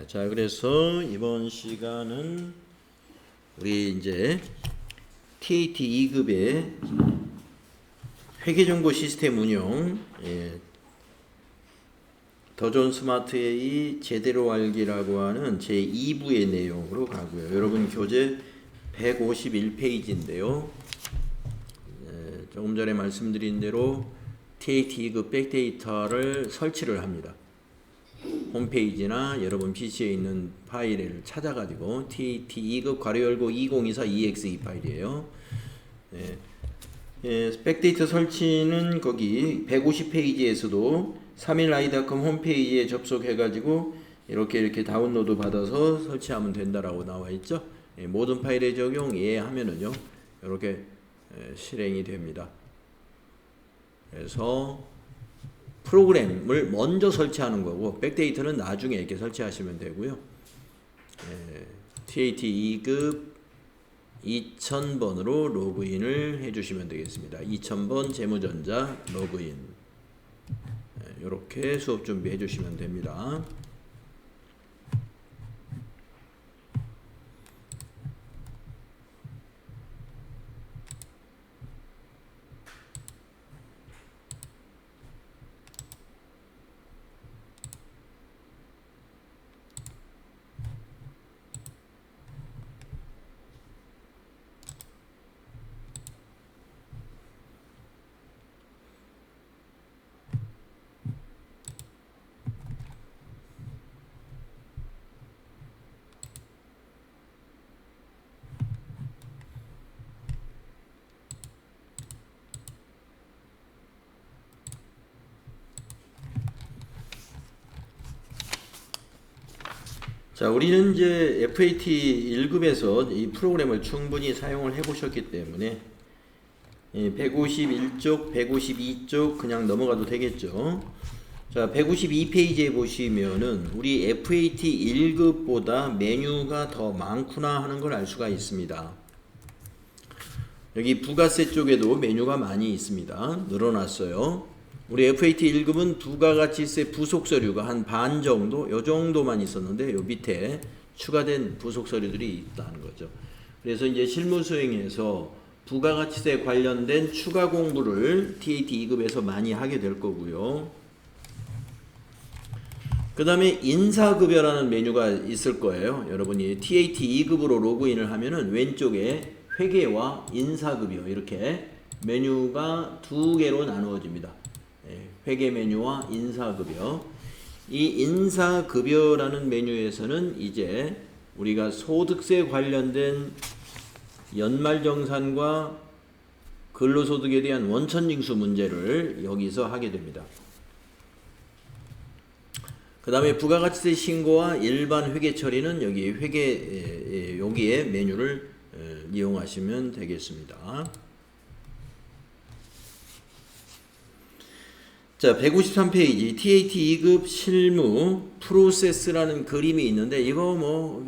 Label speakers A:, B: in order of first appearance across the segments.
A: 자, 그래서 이번 시간은 우리 이제 TAT 2급의 회계정보 시스템 운용, 더 좋은 스마트웨이 제대로 알기라고 하는 제 2부의 내용으로 가고요. 여러분 교재 151페이지인데요. 조금 전에 말씀드린 대로 TAT 2급 백데이터를 설치를 합니다. 홈페이지나 여러분 PC에 있는 파일을 찾아가지고 TAT 2급 괄호 열고 2024 EXE 파일이에요. 백데이터 설치는 거기 150페이지에서도 31i.com 홈페이지에 접속해가지고 이렇게 다운로드 받아서 설치하면 된다라고 나와 있죠. 모든 파일의 적용 하면은요 이렇게 실행이 됩니다. 그래서 프로그램을 먼저 설치하는 거고 백데이터는 나중에 이렇게 설치하시면 되고요. TAT 2급 2000번으로 로그인을 해주시면 되겠습니다. 2000번 재무전자 로그인. 이렇게 수업 준비해 주시면 됩니다. 자, 우리는 이제 FAT 1급에서 이 프로그램을 충분히 사용을 해 보셨기 때문에 151쪽, 152쪽 그냥 넘어가도 되겠죠. 자, 152페이지에 보시면은 우리 FAT 1급보다 메뉴가 더 많구나 하는 걸 알 수가 있습니다. 여기 부가세 쪽에도 메뉴가 많이 있습니다. 늘어났어요. 우리 FAT 1급은 부가가치세 부속서류가 한 반 정도, 요 정도만 있었는데 요 밑에 추가된 부속서류들이 있다는 거죠. 그래서 이제 실무 수행에서 부가가치세 관련된 추가 공부를 TAT 2급에서 많이 하게 될 거고요. 그 다음에 인사급여라는 메뉴가 있을 거예요. 여러분이 TAT 2급으로 로그인을 하면은 왼쪽에 회계와 인사급여 이렇게 메뉴가 두 개로 나누어집니다. 회계 메뉴와 인사급여. 이 인사급여라는 메뉴에서는 이제 우리가 소득세 관련된 연말정산과 근로소득에 대한 원천징수 문제를 여기서 하게 됩니다. 그 다음에 부가가치세 신고와 일반 회계 처리는 여기 여기에 메뉴를 이용하시면 되겠습니다. 자, 153페이지 TAT 2급 실무 프로세스라는 그림이 있는데 이거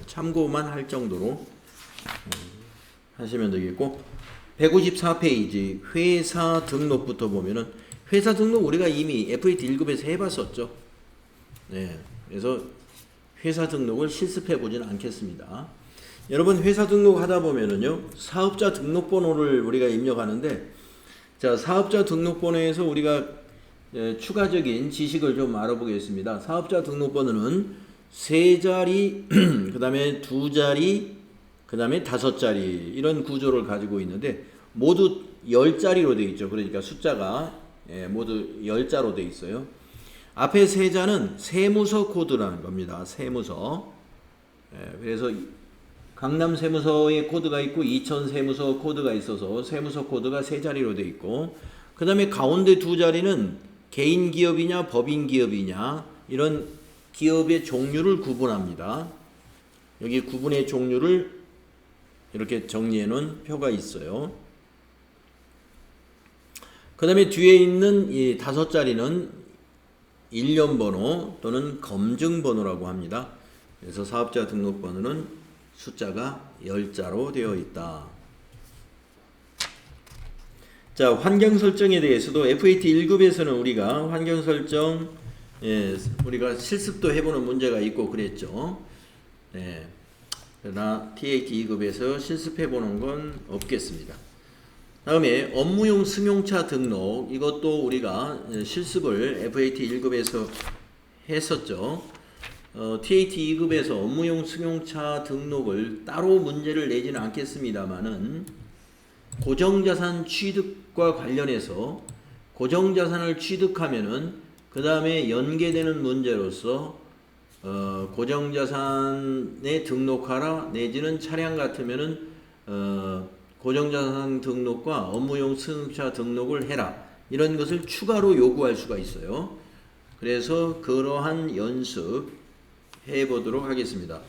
A: 참고만 할 정도로 하시면 되겠고 154페이지 회사 등록부터 보면은 회사 등록 우리가 이미 FAT 1급에서 해봤었죠. 네, 그래서 회사 등록을 실습해 보지는 않겠습니다. 여러분 회사 등록 하다 보면은요 사업자 등록번호를 우리가 입력하는데 자, 사업자 등록번호에서 우리가 추가적인 지식을 좀 알아보겠습니다. 사업자 등록번호는 3자리, 그 다음에 2자리, 그 다음에 5자리 이런 구조를 가지고 있는데 모두 10자리로 되어 있죠. 그러니까 숫자가 모두 10자로 되어 있어요. 앞에 3자는 세무서 코드라는 겁니다. 세무서. 그래서 강남 세무서의 코드가 있고 이천 세무서 코드가 있어서 세무서 코드가 3자리로 되어 있고 그 다음에 가운데 2자리는 개인 기업이냐 법인 기업이냐 이런 기업의 종류를 구분합니다. 여기 구분의 종류를 이렇게 정리해 놓은 표가 있어요. 그 다음에 뒤에 있는 이 5자리는 일련번호 또는 검증번호라고 합니다. 그래서 사업자 등록번호는 숫자가 10자로 되어 있다. 자, 환경 설정에 대해서도 FAT 1급에서는 우리가 환경 설정 예, 우리가 실습도 해보는 문제가 있고 그랬죠. 예, 그러나 TAT 2급에서 실습해보는 건 없겠습니다. 다음에 업무용 승용차 등록, 이것도 우리가 실습을 FAT 1급에서 했었죠. TAT 2급에서 업무용 승용차 등록을 따로 문제를 내지는 않겠습니다만은 고정자산 취득과 관련해서 고정자산을 취득하면은 그 다음에 연계되는 문제로서 고정자산에 등록하라 내지는 차량 같으면은 고정자산 등록과 업무용 승용차 등록을 해라, 이런 것을 추가로 요구할 수가 있어요. 그래서 그러한 연습 해보도록 하겠습니다.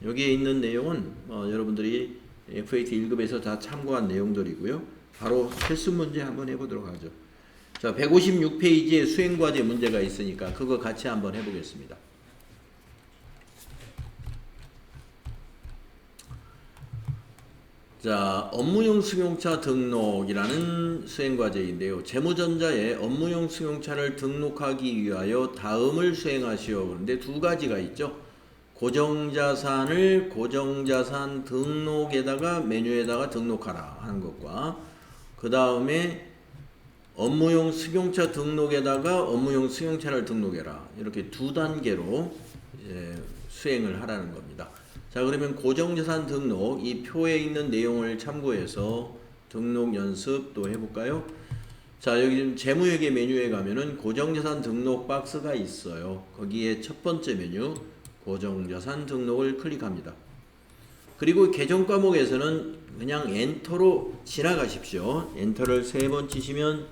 A: 여기에 있는 내용은 여러분들이 FAT 1급에서 다 참고한 내용들이고요. 바로 실습 문제 한번 해보도록 하죠. 자, 156페이지에 수행과제 문제가 있으니까 그거 같이 한번 해보겠습니다. 자, 업무용 승용차 등록이라는 수행과제인데요. 재무전자에 업무용 승용차를 등록하기 위하여 다음을 수행하시오. 그런데 두 가지가 있죠. 고정자산을 고정자산 등록에다가 메뉴에다가 등록하라 하는 것과 그 다음에 업무용 승용차 등록에다가 업무용 승용차를 등록해라, 이렇게 두 단계로 수행을 하라는 겁니다. 자, 그러면 고정자산 등록, 이 표에 있는 내용을 참고해서 등록 연습 또 해볼까요? 자, 여기 지금 재무회계 메뉴에 가면은 고정자산 등록 박스가 있어요. 거기에 첫 번째 메뉴 고정자산 등록을 클릭합니다. 그리고 계정 과목에서는 그냥 엔터로 지나가십시오. 엔터를 3번 치시면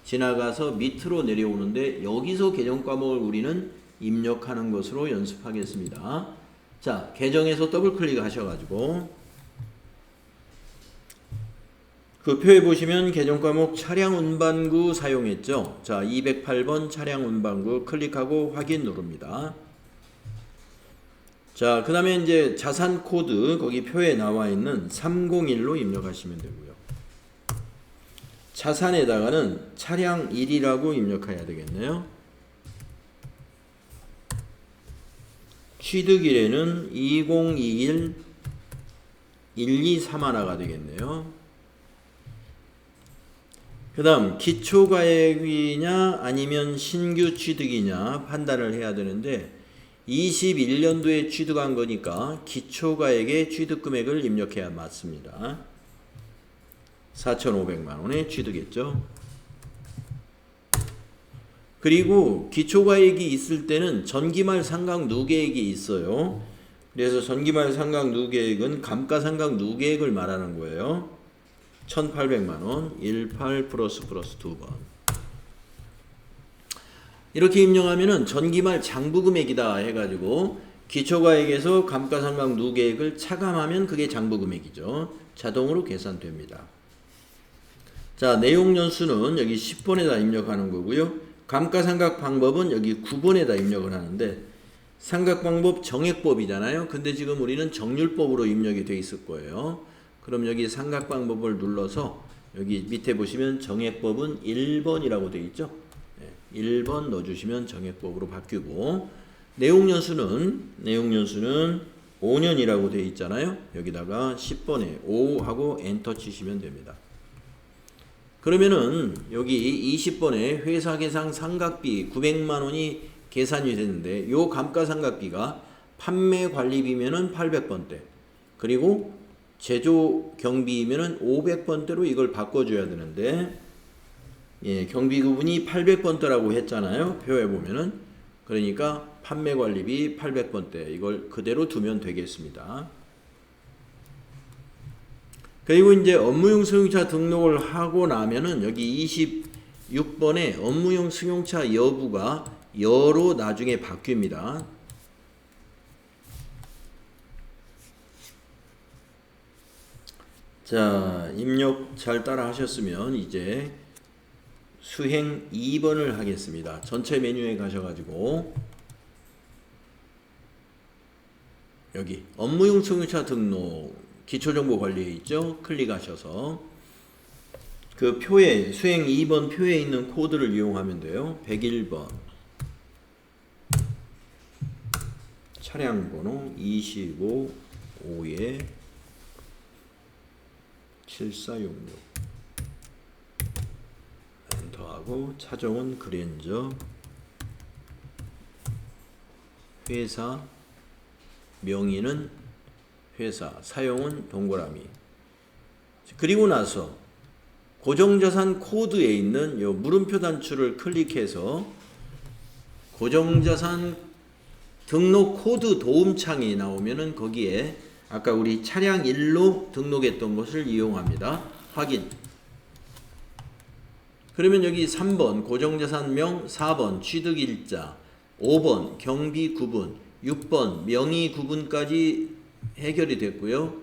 A: 지나가서 밑으로 내려오는데 여기서 계정 과목을 우리는 입력하는 것으로 연습하겠습니다. 자, 계정에서 더블 클릭 하셔가지고 그 표에 보시면 계정 과목 차량 운반구 사용했죠. 자, 208번 차량 운반구 클릭하고 확인 누릅니다. 자, 그 다음에 이제 자산 코드 거기 표에 나와 있는 301로 입력하시면 되고요. 자산에다가는 차량 1이라고 입력해야 되겠네요. 취득일에는 2021 1231가 되겠네요. 그 다음 기초가액이냐 아니면 신규 취득이냐 판단을 해야 되는데 21년도에 취득한 거니까 기초가액의 취득금액을 입력해야 맞습니다. 4,500만원에 취득했죠. 그리고 기초가액이 있을 때는 전기말 상각 누계액이 있어요. 그래서 전기말 상각 누계액은 감가상각 누계액을 말하는 거예요. 1,800만원 18 플러스 2번. 이렇게 입력하면은 전기말 장부금액이다 해가지고 기초가액에서 감가상각 누계액을 차감하면 그게 장부금액이죠. 자동으로 계산됩니다. 자, 내용연수는 여기 10번에다 입력하는 거고요. 감가상각 방법은 여기 9번에다 입력을 하는데 상각방법 정액법이잖아요. 근데 지금 우리는 정률법으로 입력이 돼 있을 거예요. 그럼 여기 상각방법을 눌러서 여기 밑에 보시면 정액법은 1번이라고 돼 있죠. 1번 넣어주시면 정액법으로 바뀌고 내용연수는 5년이라고 돼 있잖아요. 여기다가 10번에 5 하고 엔터 치시면 됩니다. 그러면은 여기 20번에 회사계상 상각비 900만원이 계산이 되는데 요 감가상각비가 판매관리비면은 800번대 그리고 제조경비면은 500번대로 이걸 바꿔줘야 되는데 경비구분이 800번대라고 했잖아요. 표에 보면은. 그러니까 판매관리비 800번대 이걸 그대로 두면 되겠습니다. 그리고 이제 업무용 승용차 등록을 하고 나면은 여기 26번에 업무용 승용차 여부가 여로 나중에 바뀝니다. 자, 입력 잘 따라 하셨으면 이제 수행 2번을 하겠습니다. 전체 메뉴에 가셔가지고 여기 업무용 승용차 등록 기초정보 관리에 있죠. 클릭하셔서 그 표에 수행 2번 표에 있는 코드를 이용하면 돼요. 101번 차량 번호 25 5에 7466 엔터하고 차종은 그랜저, 회사 명의는 회사, 사용은 동그라미. 그리고 나서 고정자산 코드에 있는 요 물음표 단추를 클릭해서 고정자산 등록 코드 도움창이 나오면은 거기에 아까 우리 차량 1로 등록했던 것을 이용합니다. 확인. 그러면 여기 3번 고정자산명, 4번 취득일자, 5번 경비 구분, 6번 명의 구분까지 해결이 됐고요.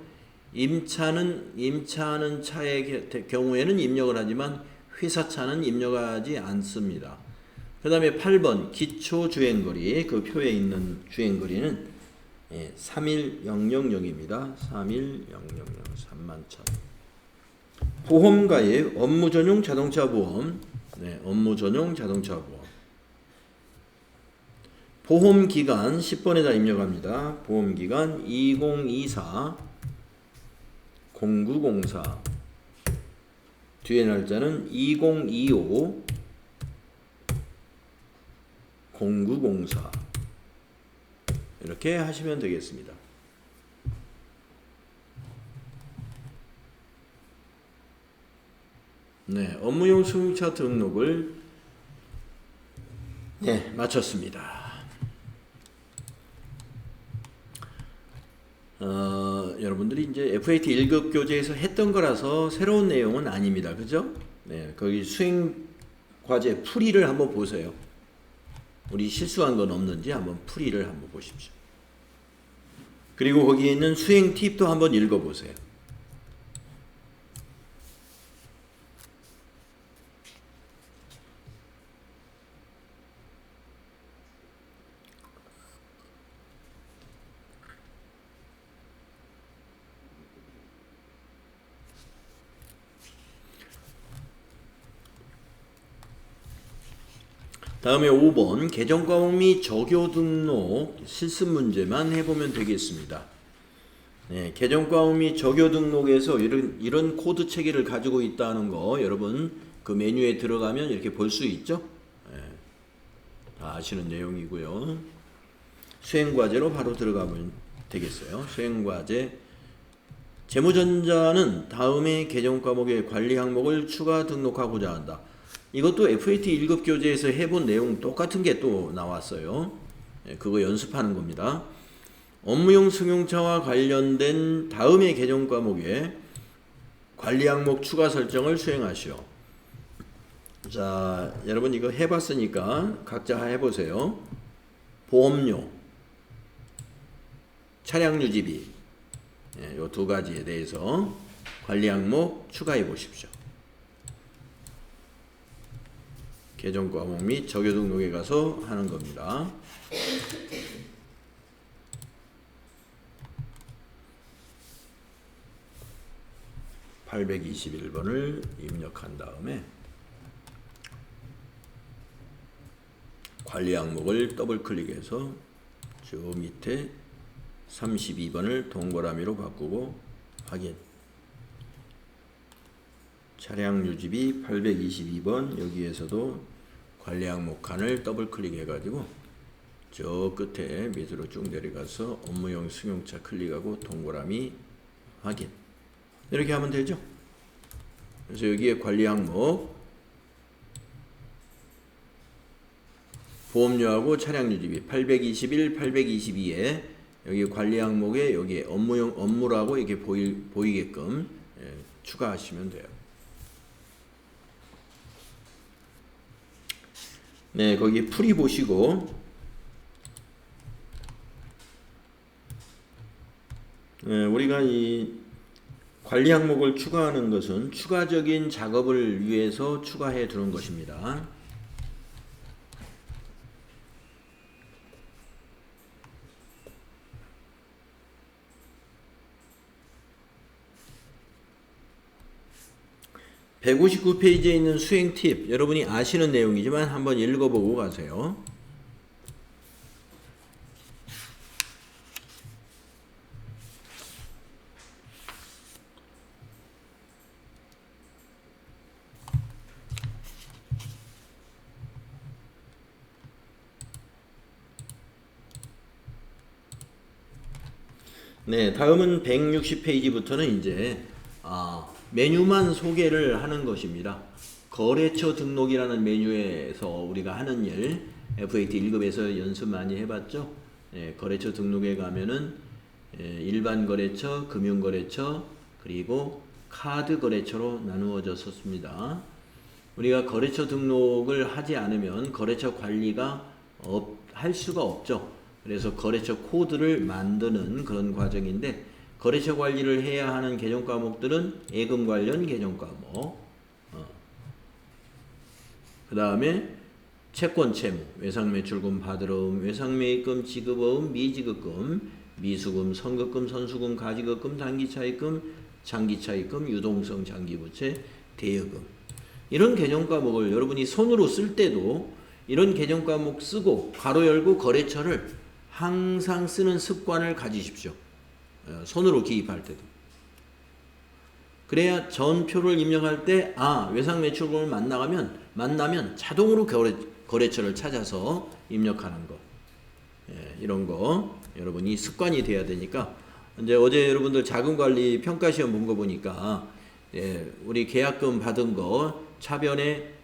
A: 임차하는 차의 경우에는 입력을 하지만 회사차는 입력하지 않습니다. 그 다음에 8번 기초 주행거리, 그 표에 있는 주행거리는 31000입니다. 31000 31,000. 보험가입 업무 전용 자동차 보험, 업무 전용 자동차 보험. 보험 기간 10번에다 입력합니다. 보험 기간 2024 0904. 뒤에 날짜는 2025 0904. 이렇게 하시면 되겠습니다. 네, 업무용 승용차 등록을 마쳤습니다. 여러분들이 이제 FAT 1급 교재에서 했던 거라서 새로운 내용은 아닙니다. 그죠? 네, 거기 수행 과제 풀이를 한번 보세요. 우리 실수한 건 없는지 한번 풀이를 한번 보십시오. 그리고 거기에 있는 수행 팁도 한번 읽어보세요. 다음에 5번 계정과목 및 적요 등록 실습 문제만 해보면 되겠습니다. 네, 계정과목 및 적요 등록에서 이런 코드 체계를 가지고 있다는 거 여러분 그 메뉴에 들어가면 이렇게 볼 수 있죠? 네, 다 아시는 내용이고요. 수행과제로 바로 들어가면 되겠어요. 수행과제 재무전자는 다음에 계정과목의 관리 항목을 추가 등록하고자 한다. 이것도 FAT 1급 교재에서 해본 내용 똑같은 게 또 나왔어요. 그거 연습하는 겁니다. 업무용 승용차와 관련된 다음의 계정 과목에 관리 항목 추가 설정을 수행하시오. 자, 여러분 이거 해봤으니까 각자 해보세요. 보험료, 차량 유지비, 이 두 가지에 대해서 관리 항목 추가해 보십시오. 계정 과목 및 적요 등록에 가서 하는 겁니다. (821번을) 입력한 다음에 관리 항목을 더블 클릭해서 저 밑에 32번을 동그라미로 바꾸고 확인. 차량 유지비 822번 여기에서도 관리 항목 칸을 더블 클릭해 가지고 저 끝에 밑으로 쭉 내려가서 업무용 승용차 클릭하고 동그라미 확인. 이렇게 하면 되죠. 그래서 여기에 관리 항목 보험료하고 차량 유지비 821, 822에 여기 관리 항목에 여기 업무라고 이렇게 보이게끔 추가하시면 돼요. 네, 거기 풀이 보시고 우리가 이 관리 항목을 추가하는 것은 추가적인 작업을 위해서 추가해 두는 것입니다. (159페이지에) 있는 수행 팁 여러분이 아시는 내용이지만 한번 읽어보고 가세요. 네, 다음은 160페이지부터는 이제 메뉴만 소개를 하는 것입니다. 거래처 등록이라는 메뉴에서 우리가 하는 일, FAT 1급에서 연습 많이 해봤죠? 거래처 등록에 가면은 일반 거래처, 금융거래처, 그리고 카드 거래처로 나누어졌었습니다. 우리가 거래처 등록을 하지 않으면 거래처 관리가 할 수가 없죠. 그래서 거래처 코드를 만드는 그런 과정인데, 거래처 관리를 해야 하는 개정 과목들은 예금 관련 개정 과목, 그 다음에 채권 채무, 외상매출금, 받으러움, 외상매입금, 지급어음, 미지급금, 미수금, 선급금, 선수금, 가지급금, 단기차입금, 장기차입금, 유동성 장기부채, 대여금. 이런 개정 과목을 여러분이 손으로 쓸 때도 이런 개정 과목 쓰고 괄호 열고 거래처를 항상 쓰는 습관을 가지십시오. 손으로 기입할 때도. 그래야 전표를 입력할 때 외상매출금을 만나면 자동으로 거래처를 찾아서 입력하는 거. 이런 거 여러분이 습관이 돼야 되니까, 이제 어제 여러분들 자금관리 평가시험 본 거 보니까 우리 계약금 받은 거 차변에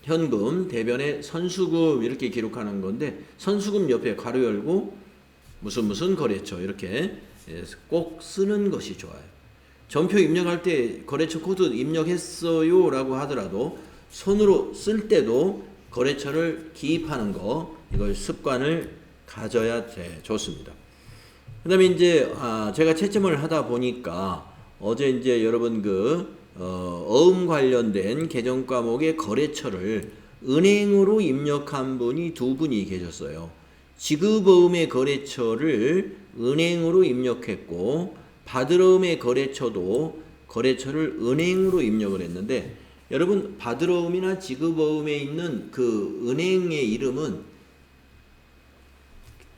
A: 현금, 대변에 선수금 이렇게 기록하는 건데, 선수금 옆에 괄호 열고 무슨 거래처 이렇게 꼭 쓰는 것이 좋아요. 전표 입력할 때 거래처 코드 입력했어요 라고 하더라도 손으로 쓸 때도 거래처를 기입하는 거, 이걸 습관을 가져야 좋습니다. 그 다음에 이제 제가 채점을 하다 보니까 어제 이제 여러분 어음 관련된 개정 과목의 거래처를 은행으로 입력한 분이 2분이 계셨어요. 지급어음의 거래처를 은행으로 입력했고, 받으러음의 거래처도 거래처를 은행으로 입력을 했는데, 여러분 받으러음이나 지급어음에 있는 그 은행의 이름은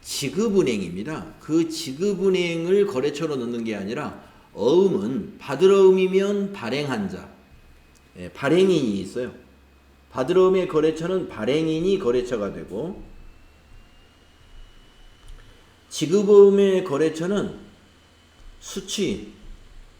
A: 지급은행입니다. 그 지급은행을 거래처로 넣는 게 아니라, 어음은 받으러음이면 발행한 자, 발행인이 있어요. 받으러음의 거래처는 발행인이 거래처가 되고, 지급어음의 거래처는 수취,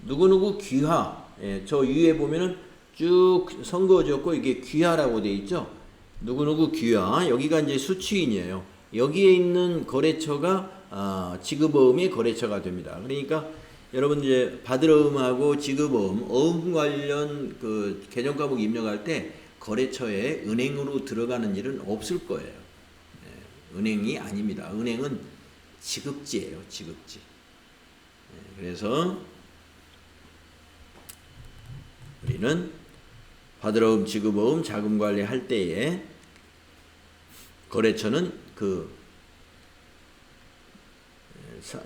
A: 누구누구 귀하, 저 위에 보면은 쭉 선거지었고 이게 귀하라고 되어 있죠. 누구누구 귀하, 여기가 이제 수취인이에요. 여기에 있는 거래처가 지급어음의 거래처가 됩니다. 그러니까 여러분 이제 받으러음하고 지급어음, 어음 관련 그 개정 과목 입력할 때 거래처에 은행으로 들어가는 일은 없을 거예요. 은행이 아닙니다. 은행은 지급지예요. 지급지. 그래서 우리는 받으러음, 지급어음, 자금관리 할 때에 거래처는 그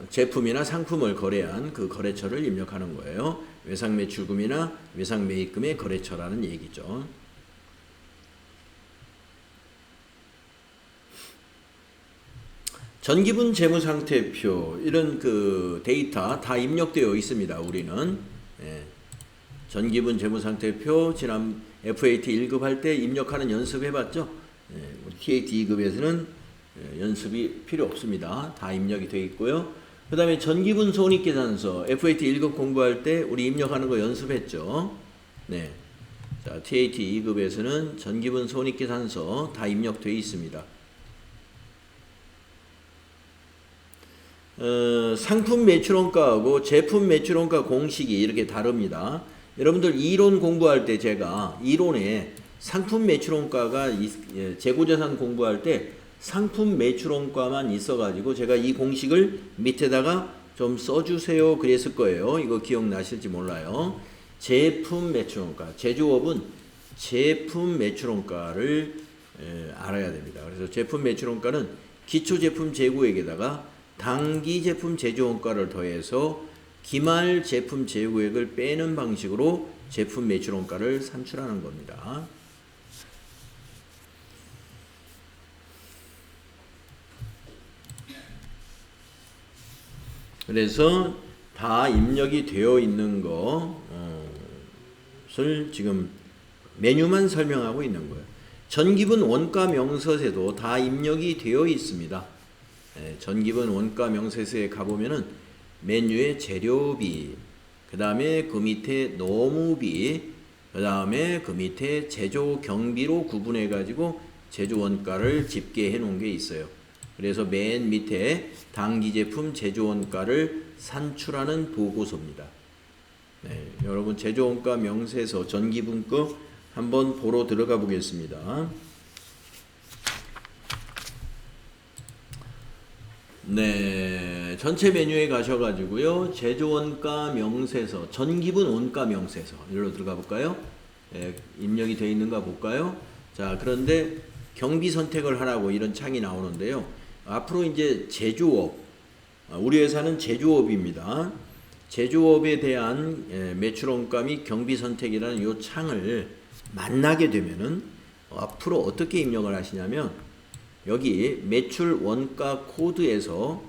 A: 제품이나 상품을 거래한 그 거래처를 입력하는 거예요. 외상매출금이나 외상매입금의 거래처라는 얘기죠. 전기분 재무상태표, 이런 그 데이터 다 입력되어 있습니다. 우리는 전기분 재무상태표 지난 FAT 1급 할 때 입력하는 연습 해봤죠. TAT 2급에서는 연습이 필요 없습니다. 다 입력이 되어 있고요. 그 다음에 전기분 손익계산서 FAT 1급 공부할 때 우리 입력하는 거 연습했죠. 자, TAT 2급에서는 전기분 손익계산서 다 입력되어 있습니다. 상품 매출원가하고 제품 매출원가 공식이 이렇게 다릅니다. 여러분들 이론 공부할 때 제가 이론에 상품 매출원가가 재고자산 공부할 때 상품 매출원가만 있어가지고 제가 이 공식을 밑에다가 좀 써주세요 그랬을 거예요. 이거 기억나실지 몰라요. 제품 매출원가, 제조업은 제품 매출원가를 알아야 됩니다. 그래서 제품 매출원가는 기초제품 재고액에다가 단기 제품 제조원가를 더해서 기말 제품 재고액을 빼는 방식으로 제품 매출원가를 산출하는 겁니다. 그래서 다 입력이 되어 있는 것을 지금 메뉴만 설명하고 있는 거예요. 전기분 원가 명세서에도 다 입력이 되어 있습니다. 전기분 원가 명세서에 가보면은 메뉴에 재료비, 그 다음에 그 밑에 노무비, 그 다음에 그 밑에 제조 경비로 구분해 가지고 제조 원가를 집계해 놓은 게 있어요. 그래서 맨 밑에 당기 제품 제조 원가를 산출하는 보고서입니다. 네, 여러분 제조 원가 명세서 전기분 거 한번 보러 들어가 보겠습니다. 네, 전체 메뉴에 가셔가지고요, 제조원가 명세서, 전기분 원가 명세서, 여기로 들어가 볼까요? 네, 입력이 되어 있는가 볼까요? 자, 그런데 경비 선택을 하라고 이런 창이 나오는데요. 앞으로 이제 제조업, 우리 회사는 제조업입니다. 제조업에 대한 매출원가 및 경비 선택이라는 이 창을 만나게 되면은 앞으로 어떻게 입력을 하시냐면, 여기 매출 원가 코드에서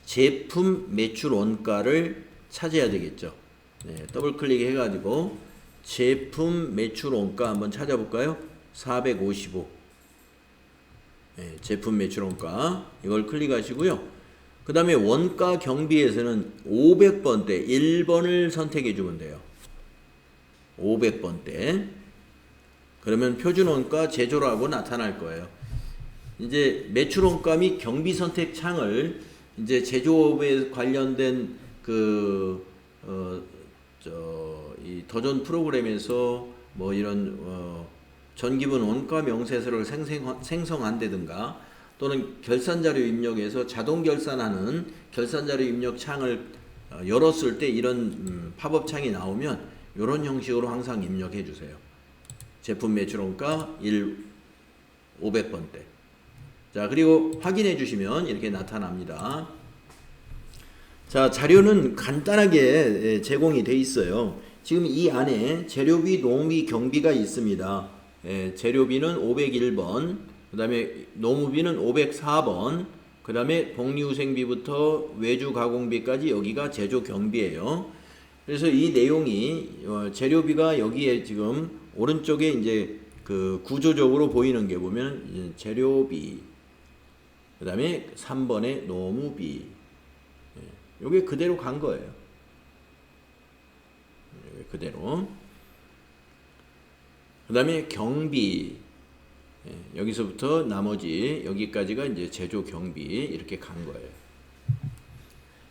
A: 제품 매출 원가를 찾아야 되겠죠. 네, 더블 클릭해 가지고 제품 매출 원가 한번 찾아볼까요? 455. 네, 제품 매출 원가 이걸 클릭하시고요. 그 다음에 원가 경비에서는 500번대 1번을 선택해 주면 돼요. 500번대. 그러면 표준원가 제조라고 나타날 거예요. 이제 매출원가 및 경비 선택 창을 이제 제조업에 관련된 이 더존 프로그램에서 뭐 이런 전기분 원가 명세서를 생성한다든가 또는 결산자료 입력에서 자동 결산하는 결산자료 입력 창을 열었을 때 이런 팝업 창이 나오면 이런 형식으로 항상 입력해 주세요. 제품 매출원가 500번대. 자, 그리고 확인해 주시면 이렇게 나타납니다. 자, 자료는 간단하게 제공이 돼 있어요. 지금 이 안에 재료비, 노무비, 경비가 있습니다. 재료비는 501번, 그 다음에 노무비는 504번, 그 다음에 복리후생비부터 외주 가공비까지 여기가 제조 경비예요. 그래서 이 내용이 재료비가 여기에 지금 오른쪽에 이제 그 구조적으로 보이는 게 보면 재료비, 그 다음에 3번에 노무비, 요게 그대로 간 거예요. 그대로. 그 다음에 경비, 여기서부터 나머지 여기까지가 이제 제조 경비 이렇게 간 거예요.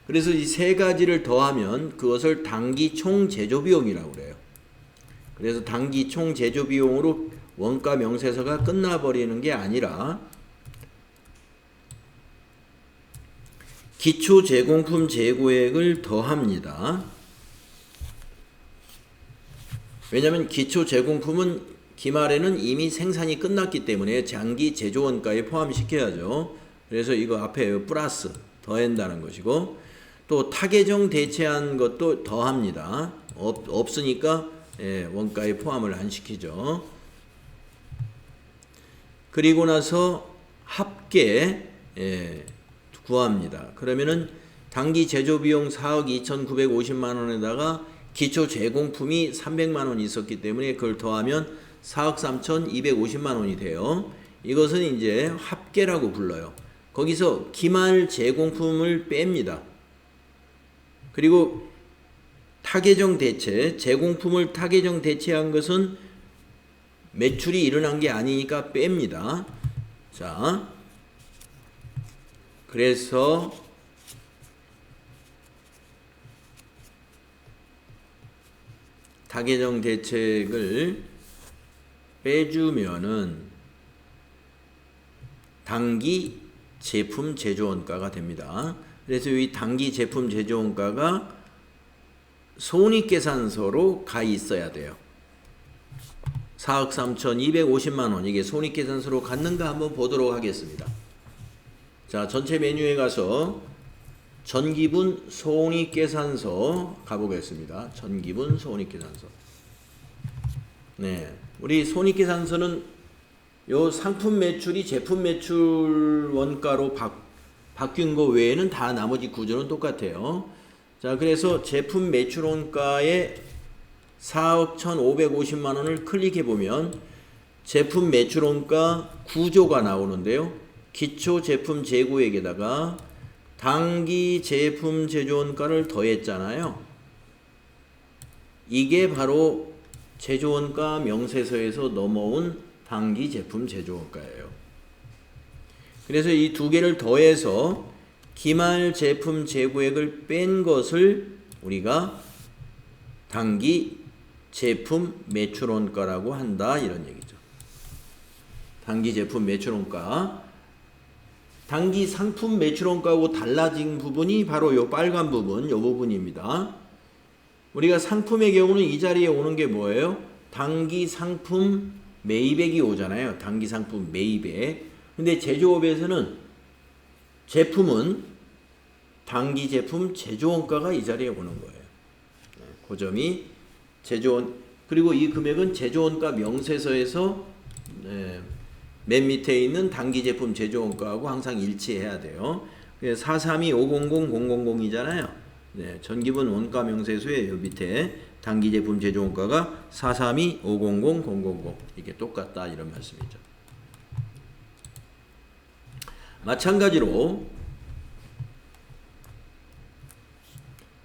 A: 그래서 이 세 가지를 더하면 그것을 당기 총 제조 비용이라고 그래요. 그래서 당기 총 제조 비용으로 원가 명세서가 끝나버리는 게 아니라 기초 제공품 재고액을 더합니다. 왜냐하면 기초 제공품은 기말에는 이미 생산이 끝났기 때문에 장기 제조 원가에 포함시켜야죠. 그래서 이거 앞에 플러스 더한다는 것이고, 또 타계정 대체한 것도 더합니다. 없으니까 원가에 포함을 안 시키죠. 그리고 나서 합계 구합니다. 그러면은 당기 제조 비용 4억 2,950만 원에다가 기초 제공품이 300만 원이 있었기 때문에 그걸 더하면 4억 3,250만 원이 돼요. 이것은 이제 합계라고 불러요. 거기서 기말 제공품을 뺍니다. 그리고 타계정 대체, 제공품을 타계정 대체한 것은 매출이 일어난 게 아니니까 뺍니다. 자, 그래서 타계정 대책을 빼주면은 당기 제품 제조원가가 됩니다. 그래서 이 당기 제품 제조원가가 손익계산서로 가 있어야 돼요. 4억 3,250만 원, 이게 손익계산서로 갔는가 한번 보도록 하겠습니다. 자, 전체 메뉴에 가서 전기분 손익계산서 가보겠습니다. 전기분 손익계산서. 네, 우리 손익계산서는 요 상품 매출이 제품 매출 원가로 바뀐 거 외에는 다 나머지 구조는 똑같아요. 자, 그래서 제품 매출 원가에 4억 1,550만 원을 클릭해 보면 제품 매출원가 구조가 나오는데요. 기초 제품 재고액에다가 당기 제품 제조원가를 더했잖아요. 이게 바로 제조원가 명세서에서 넘어온 당기 제품 제조원가예요. 그래서 이 두 개를 더해서 기말 제품 재고액을 뺀 것을 우리가 당기 제품 매출원가라고 한다, 이런 얘기죠. 당기 제품 매출원가. 당기 상품 매출원가하고 달라진 부분이 바로 요 빨간 부분, 요 부분입니다. 우리가 상품의 경우는 이 자리에 오는 게 뭐예요? 당기 상품 매입액이 오잖아요. 당기 상품 매입액. 근데 제조업에서는 제품은 당기 제품 제조원가가 이 자리에 오는 거예요. 그 점이 제조원, 그리고 이 금액은 제조원가 명세서에서 맨 밑에 있는 당기 제품 제조원가하고 항상 일치해야 돼요. 432-500-000이잖아요. 전기분 원가 명세서의 요 밑에 당기 제품 제조원가가 432-500-000 이게 똑같다, 이런 말씀이죠. 마찬가지로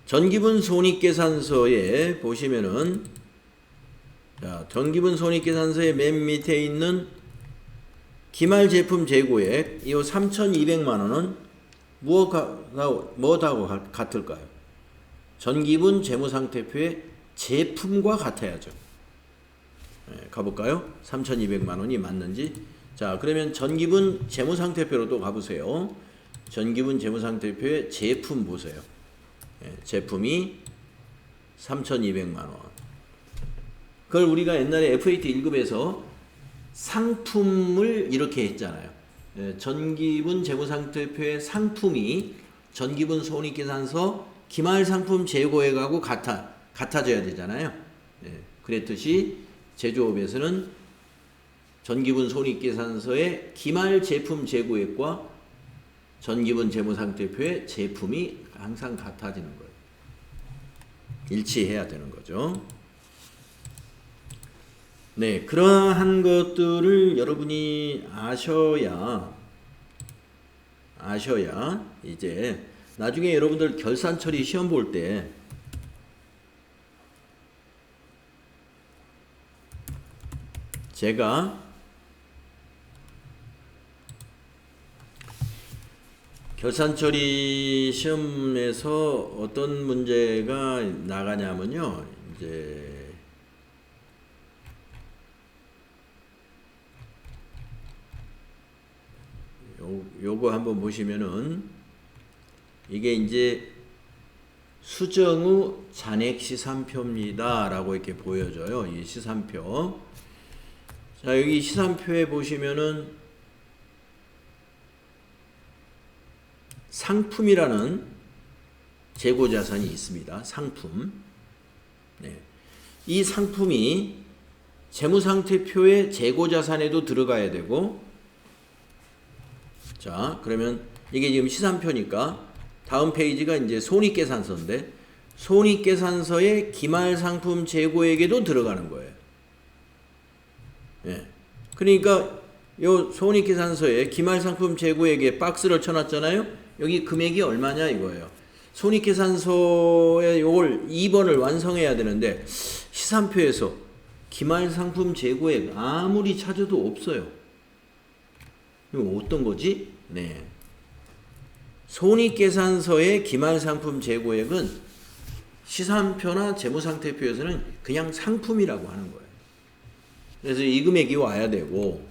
A: 전기분 손익계산서에 보시면은, 자, 전기분 손익계산서의 맨 밑에 있는 기말 제품 재고액 이 3,200만 원은 무엇하고 같을까요? 전기분 재무상태표의 제품과 같아야죠. 가볼까요? 3,200만 원이 맞는지. 자, 그러면 전기분 재무상태표로 또 가보세요. 전기분 재무상태표의 제품 보세요. 제품이 3,200만 원. 그걸 우리가 옛날에 FAT 1급에서 상품을 이렇게 했잖아요. 전기분 재무상태표의 상품이 전기분 손익계산서 기말상품 재고액하고 같아져야 되잖아요. 그랬듯이 제조업에서는 전기분 손익계산서의 기말 제품 재고액과 전기분 재무상태표의 제품이 항상 같아지는 거예요. 일치해야 되는 거죠. 네, 그러한 것들을 여러분이 아셔야 이제 나중에 여러분들 결산 처리 시험 볼 때 제가 결산 처리 시험에서 어떤 문제가 나가냐면요. 이제 요거 한번 보시면은 이게 이제 수정후 잔액 시산표입니다 라고 이렇게 보여져요. 이 시산표. 자, 여기 시산표에 보시면은 상품이라는 재고자산이 있습니다. 상품. 네. 이 상품이 재무상태표의 재고자산에도 들어가야 되고, 자, 그러면 이게 지금 시산표니까 다음 페이지가 이제 손익계산서인데, 손익계산서의 기말상품 재고액에도 들어가는 거예요. 예. 그러니까 요 손익계산서에 기말상품 재고액에 박스를 쳐놨잖아요. 여기 금액이 얼마냐 이거예요. 손익계산서에 요걸 2번을 완성해야 되는데 시산표에서 기말상품 재고액 아무리 찾아도 없어요. 이거 어떤 거지? 네. 손익계산서의 기말상품 재고액은 시산표나 재무상태표에서는 그냥 상품이라고 하는 거예요. 그래서 이 금액이 와야 되고,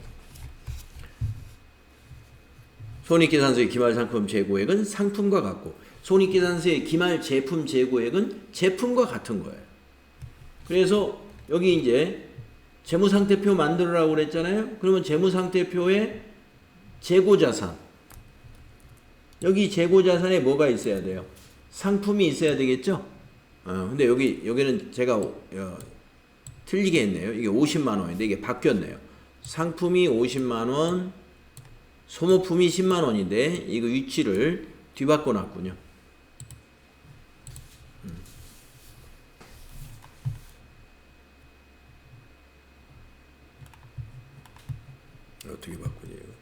A: 손익계산서의 기말상품 재고액은 상품과 같고, 손익계산서의 기말 제품 재고액은 제품과 같은 거예요. 그래서 여기 이제 재무상태표 만들으라고 그랬잖아요. 그러면 재무상태표에 재고자산, 여기 재고자산에 뭐가 있어야 돼요? 상품이 있어야 되겠죠? 근데 여기는 제가 틀리게 했네요. 이게 50만 원인데 이게 바뀌었네요. 상품이 50만 원, 소모품이 10만 원인데 이거 위치를 뒤바꿔 놨군요. 어떻게 바꾸지 이거?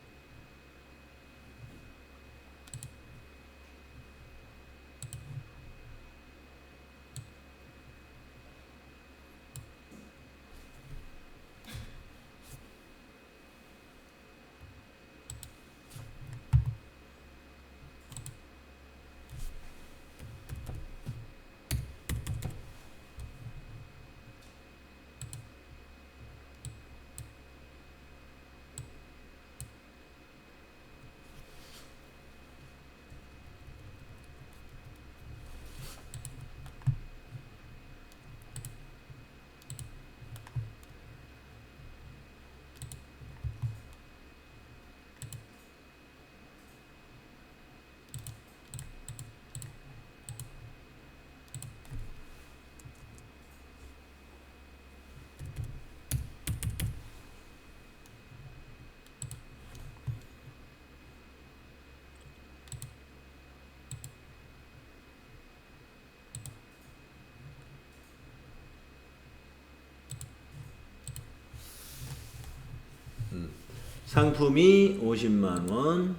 A: 상품이 50만 원,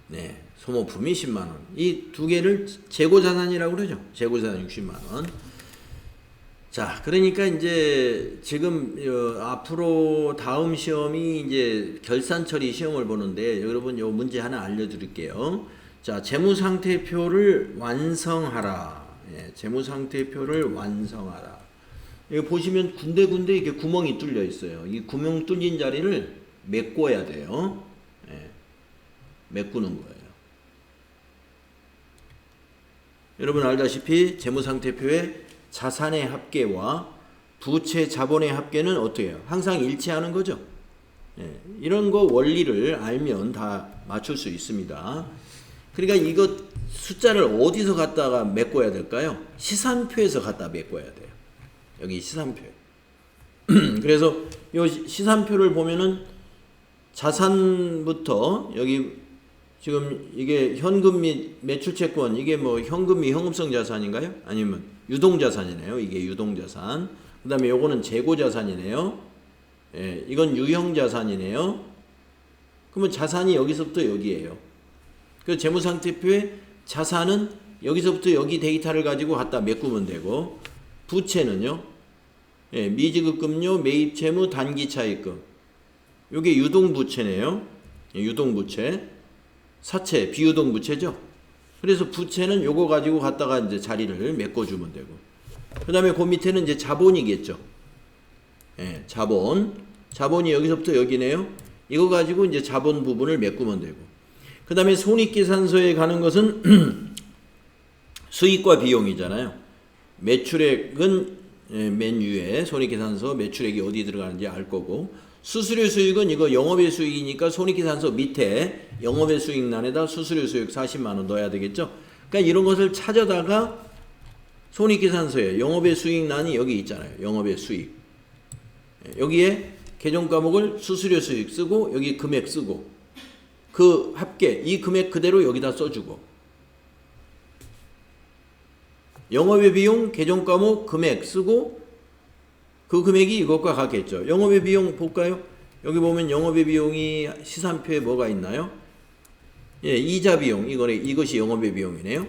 A: 네, 소모품이 10만 원. 이 두 개를 재고 자산이라고 그러죠. 재고 자산 60만 원. 자, 그러니까 이제 지금 앞으로 다음 시험이 이제 결산 처리 시험을 보는데 여러분 요 문제 하나 알려드릴게요. 자, 재무상태표를 완성하라. 예, 재무상태표를 완성하라. 여기 보시면 군데군데 이렇게 구멍이 뚫려 있어요. 이 구멍 뚫린 자리를 메꿔야 돼요. 예, 메꾸는 거예요. 여러분 알다시피 재무상태표의 자산의 합계와 부채 자본의 합계는 어떻게 해요? 항상 일치하는 거죠. 예, 이런 거 원리를 알면 다 맞출 수 있습니다. 그러니까 이거 숫자를 어디서 갖다가 메꿔야 될까요? 시산표에서 갖다 메꿔야 돼요. 여기 시산표. 그래서 이 시산표를 보면은 자산부터 여기 지금 이게 현금 및 매출채권 이게 뭐 현금 및 현금성 자산인가요? 아니면 유동자산이네요. 이게 유동자산. 그 다음에 요거는 재고자산이네요. 예, 이건 유형자산이네요. 그러면 자산이 여기서부터 여기에요. 그 재무상태표에 자산은 여기서부터 여기 데이터를 가지고 갖다 메꾸면 되고 부채는요. 예, 미지급금료, 매입채무, 단기차입금. 요게 유동부채네요. 유동부채. 사채, 비유동부채죠. 그래서 부채는 요거 가지고 갖다가 이제 자리를 메꿔주면 되고. 그 다음에 그 밑에는 이제 자본이겠죠. 예, 자본. 자본이 여기서부터 여기네요. 이거 가지고 이제 자본 부분을 메꾸면 되고. 그 다음에 손익계산서에 가는 것은 수익과 비용이잖아요. 매출액은 맨 위에 손익계산서 매출액이 어디 들어가는지 알 거고. 수수료 수익은 이거 영업외 수익이니까 손익계산서 밑에 영업외 수익란에다 수수료 수익 40만 원 넣어야 되겠죠. 그러니까 이런 것을 찾아다가 손익계산서에 영업외 수익란이 여기 있잖아요. 영업외 수익. 여기에 계정 과목을 수수료 수익 쓰고 여기 금액 쓰고 그 합계 이 금액 그대로 여기다 써주고 영업외 비용 계정 과목 금액 쓰고 그 금액이 이것과 같겠죠. 영업외 비용 볼까요? 여기 보면 영업외 비용이 시산표에 뭐가 있나요? 예, 이자 비용. 이것이 영업외 비용이네요.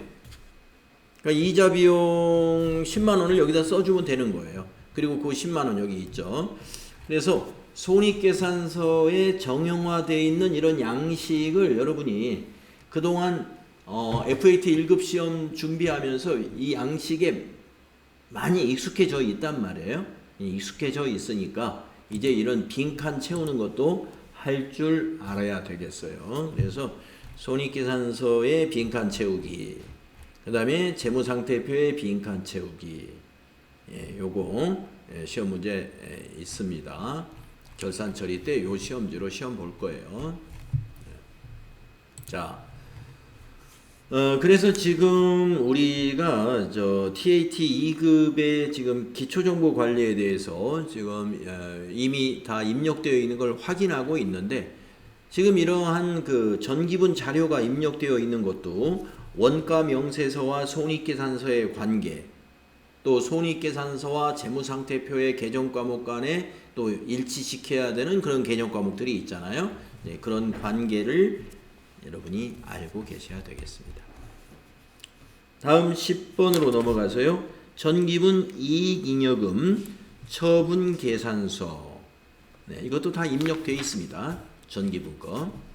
A: 그러니까 이자 비용 10만 원을 여기다 써주면 되는 거예요. 그리고 그 10만 원 여기 있죠. 그래서 손익계산서에 정형화되어 있는 이런 양식을 여러분이 그동안 FAT 1급 시험 준비하면서 이 양식에 많이 익숙해져 있단 말이에요. 익숙해져 있으니까 이제 이런 빈칸 채우는 것도 할 줄 알아야 되겠어요. 그래서 손익계산서의 빈칸 채우기, 그 다음에 재무상태표의 빈칸 채우기, 예, 요거 시험 문제 있습니다. 결산 처리 때 요 시험지로 시험 볼 거예요. 자. 그래서 지금 우리가 TAT 2급의 지금 기초정보 관리에 대해서 지금 이미 다 입력되어 있는 걸 확인하고 있는데 지금 이러한 그 전기분 자료가 입력되어 있는 것도 원가 명세서와 손익계산서의 관계 또 손익계산서와 재무상태표의 개정 과목 간에 또 일치시켜야 되는 그런 개정 과목들이 있잖아요. 네, 그런 관계를 여러분이 알고 계셔야 되겠습니다. 다음 10번으로 넘어가서요. 전기분 이익잉여금 처분계산서. 네, 이것도 다 입력되어 있습니다. 전기분 거.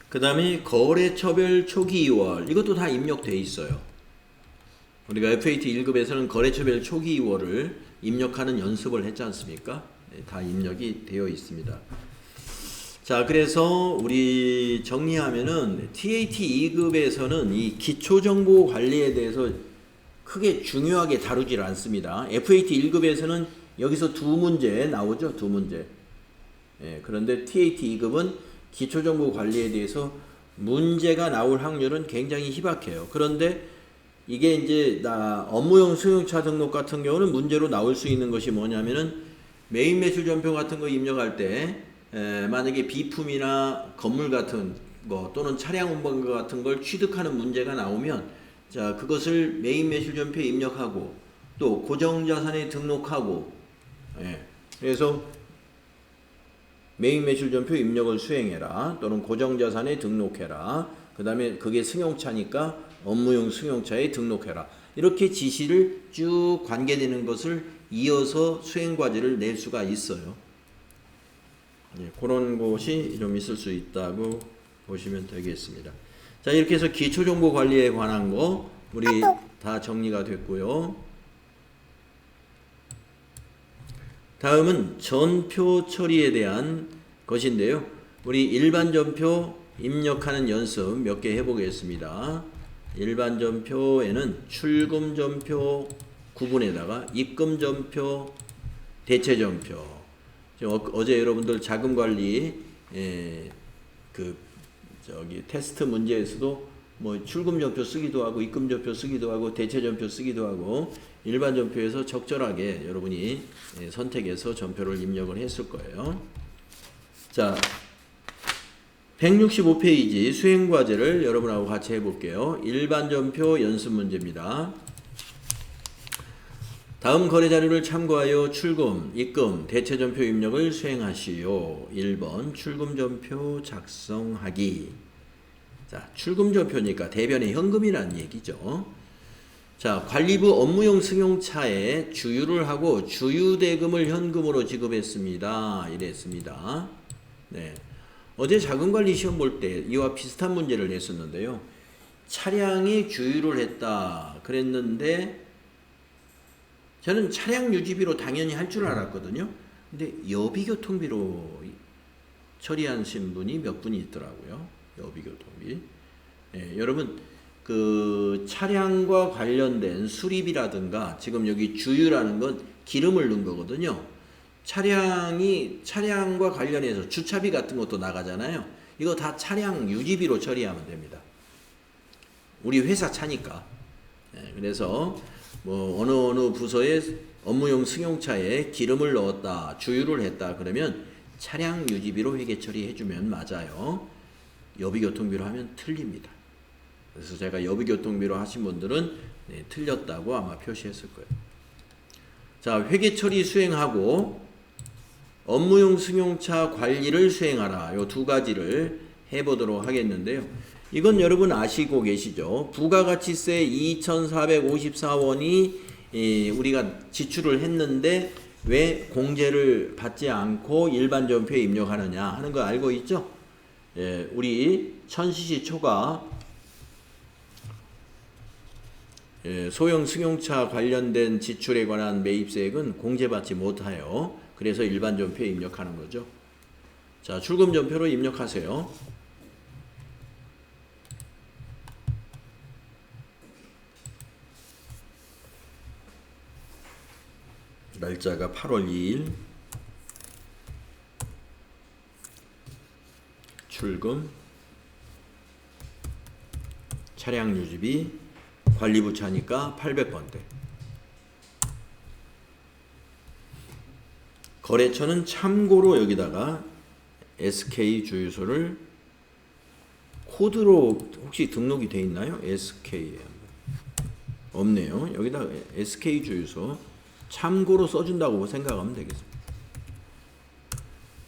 A: 그 다음에 거래처별 초기 2월 이것도 다 입력되어 있어요. 우리가 FAT 1급에서는 거래처별 초기 2월을 입력하는 연습을 했지 않습니까? 네, 다 입력이 되어 있습니다. 자, 그래서 우리 정리하면은 TAT 2급에서는 이 기초정보 관리에 대해서 크게 중요하게 다루질 않습니다. FAT 1급에서는 여기서 두 문제 나오죠. 두 문제. 예, 그런데 TAT 2급은 기초정보 관리에 대해서 문제가 나올 확률은 굉장히 희박해요. 그런데 이게 이제 업무용 승용차 등록 같은 경우는 문제로 나올 수 있는 것이 뭐냐면은 메인 매출 전표 같은 거 입력할 때 만약에 비품이나 건물 같은 거 또는 차량 운반과 같은 걸 취득하는 문제가 나오면 자, 그것을 메인 매출 전표에 입력하고 또 고정자산에 등록하고 그래서 메인 매출 전표 입력을 수행해라 또는 고정자산에 등록해라. 그 다음에 그게 승용차니까 업무용 승용차에 등록해라. 이렇게 지시를 쭉 관계되는 것을 이어서 수행과제를 낼 수가 있어요. 그런 것이 좀 있을 수 있다고 보시면 되겠습니다. 자, 이렇게 해서 기초정보관리에 관한 거 우리 다 정리가 됐고요. 다음은 전표 처리에 대한 것인데요. 우리 일반 전표 입력하는 연습 몇 개 해보겠습니다. 일반 전표에는 출금 전표 구분에다가 입금 전표, 대체 전표. 어제 여러분들 자금 관리 테스트 문제에서도 뭐 출금 전표 쓰기도 하고 입금 전표 쓰기도 하고 대체 전표 쓰기도 하고 일반 전표에서 적절하게 여러분이 선택해서 전표를 입력을 했을 거예요. 자, 165페이지 수행과제를 여러분하고 같이 해볼게요. 일반 전표 연습 문제입니다. 다음 거래 자료를 참고하여 출금, 입금, 대체 전표 입력을 수행하시오. 1번 출금 전표 작성하기. 자, 출금 전표니까 대변의 현금이라는 얘기죠. 자, 관리부 업무용 승용차에 주유를 하고 주유대금을 현금으로 지급했습니다. 이랬습니다. 네. 어제 자금관리 시험 볼 때 이와 비슷한 문제를 냈었는데요. 차량이 주유를 했다 그랬는데 저는 차량 유지비로 당연히 할 줄 알았거든요. 근데 여비교통비로 처리하신 분이 몇 분이 있더라고요. 여비교통비. 여러분 그 차량과 관련된 수리비라든가 지금 여기 주유라는 건 기름을 넣은 거거든요. 차량과 관련해서 주차비 같은 것도 나가잖아요. 이거 다 차량 유지비로 처리하면 됩니다. 우리 회사 차니까. 그래서 뭐 어느 부서에 업무용 승용차에 기름을 넣었다, 주유를 했다 그러면 차량 유지비로 회계 처리해주면 맞아요. 여비교통비로 하면 틀립니다. 그래서 제가 여비교통비로 하신 분들은 틀렸다고 아마 표시했을 거예요. 자, 회계 처리 수행하고 업무용 승용차 관리를 수행하라. 요 두 가지를 해보도록 하겠는데요. 이건 여러분 아시고 계시죠? 부가가치세 2,454원이 우리가 지출을 했는데 왜 공제를 받지 않고 일반 전표에 입력하느냐 하는 거 알고 있죠? 우리 천시시 초과 소형 승용차 관련된 지출에 관한 매입세액은 공제받지 못해요. 그래서 일반 전표에 입력하는 거죠. 자, 출금 전표로 입력하세요. 날짜가 8월 2일. 매출금, 차량 유지비, 관리부 차니까 800번대. 거래처는 참고로 여기다가 SK 주유소를 코드로 혹시 등록이 돼 있나요? SK 없네요. 여기다 SK 주유소 참고로 써준다고 생각하면 되겠습니다.